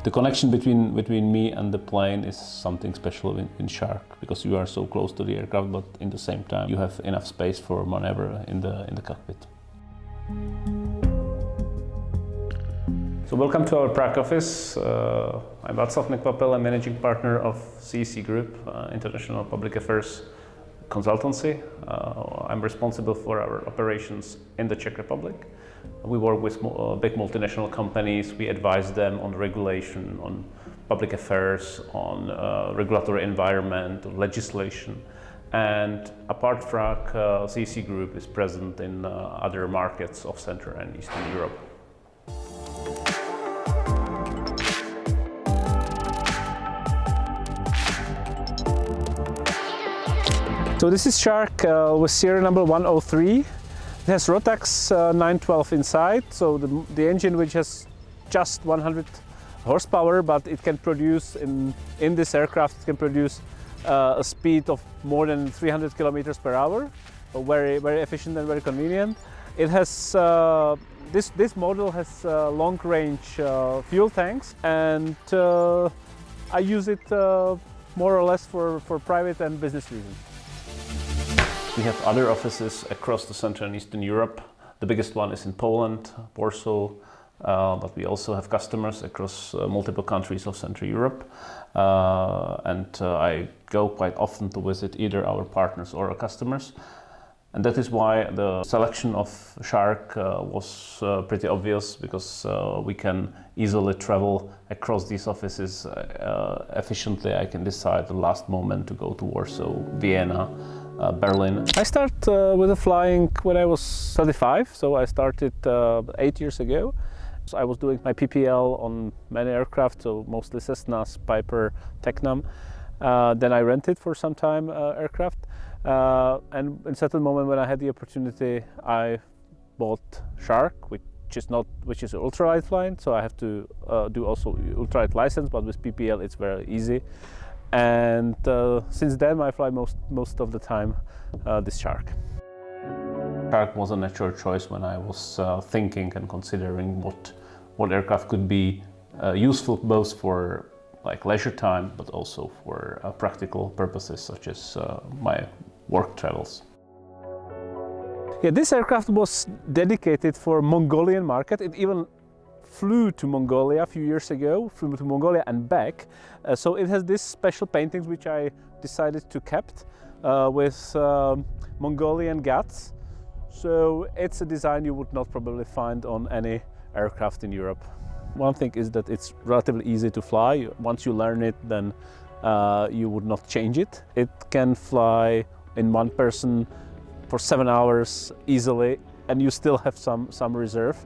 The connection between me and the plane is something special in Shark, because you are so close to the aircraft, but in the same time you have enough space for maneuver in the cockpit. So welcome to our Prague office. I'm Václav Nekvapil, I'm managing partner of CEC Group, International Public Affairs Consultancy. I'm responsible for our operations in the Czech Republic. We work with big multinational companies. We advise them on regulation, on public affairs, on regulatory environment, on legislation. And apart from CEC Group is present in other markets of Central and Eastern Europe. So this is Shark with serial number 103. It has Rotax 912 inside, so the engine which has just 100 horsepower, but it can produce, in this aircraft, it can produce a speed of more than 300 kilometers per hour. So very, very efficient and very convenient. It has, this model has long-range fuel tanks, and I use it more or less for private and business reasons. We have other offices across the Central and Eastern Europe. The biggest one is in Poland, Warsaw, but we also have customers across multiple countries of Central Europe. I go quite often to visit either our partners or our customers. And that is why the selection of Shark was pretty obvious, because we can easily travel across these offices efficiently. I can decide the last moment to go to Warsaw, Vienna, Berlin. I started with the flying when I was 35, so I started 8 years ago. So I was doing my PPL on many aircraft, so mostly Cessnas, Piper, Tecnam. Then I rented for some time aircraft. And in a certain moment when I had the opportunity, I bought Shark, which is ultralight flying, so I have to do also ultralight license, but with PPL it's very easy. And since then I fly most of the time this Shark. Shark was a natural choice when I was thinking and considering what aircraft could be useful both for like leisure time, but also for practical purposes such as my work travels. Yeah, this aircraft was dedicated for Mongolian market. It even flew to Mongolia a few years ago, flew to Mongolia and back. So it has this special paintings which I decided to keep with Mongolian guts. So it's a design you would not probably find on any aircraft in Europe. One thing is that it's relatively easy to fly. Once you learn it, then you would not change it. It can fly in one person for 7 hours easily, and you still have some reserve.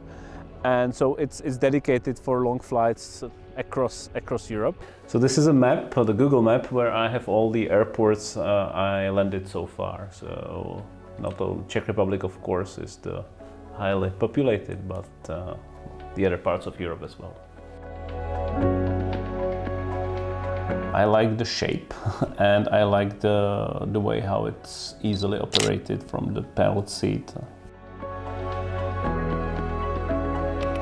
And so it's dedicated for long flights across Europe. So this is a map, the Google map, where I have all the airports I landed so far. So not only Czech Republic, of course, is the highly populated, but the other parts of Europe as well. I like the shape and I like the way how it's easily operated from the pilot seat.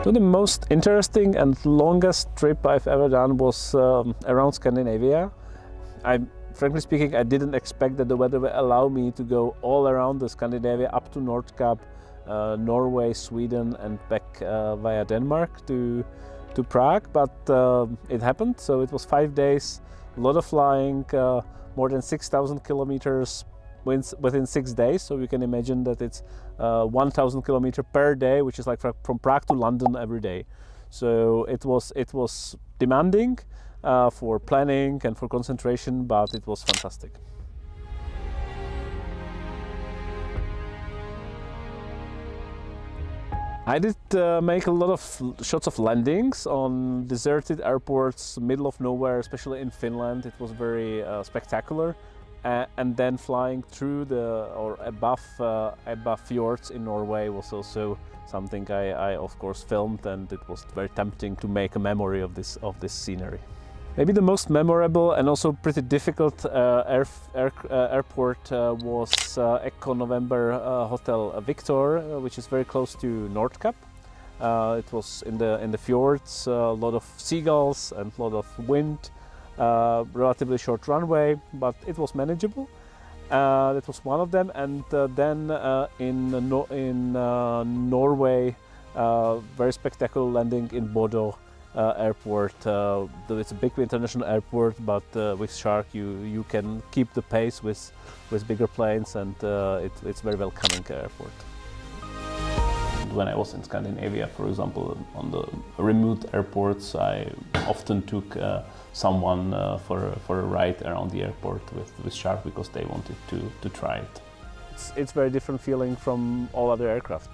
So the most interesting and longest trip I've ever done was around Scandinavia. Frankly speaking, I didn't expect that the weather would allow me to go all around the Scandinavia up to Nordkapp, Norway, Sweden and back via Denmark to Prague, but it happened. So it was 5 days, a lot of flying, more than 6,000 kilometers within 6 days. So you can imagine that it's 1,000 kilometers per day, which is like from Prague to London every day. So it was demanding for planning and for concentration, but it was fantastic. I did make a lot of shots of landings on deserted airports, middle of nowhere, especially in Finland. It was very spectacular. And then flying through or above fjords in Norway was also something I of course filmed, and it was very tempting to make a memory of this scenery. Maybe the most memorable and also pretty difficult airport was Eco November Hotel Victor, which is very close to Nordkapp. It was in the fjords, a lot of seagulls and a lot of wind, relatively short runway, but it was manageable. That was one of them, and then in Norway, very spectacular landing in Bodø airport. It's a big international airport, but with Shark you can keep the pace with bigger planes, and it's very welcoming airport. When I was in Scandinavia, for example, on the remote airports, I often took someone for a ride around the airport with Shark because they wanted to try it. It's very different feeling from all other aircraft.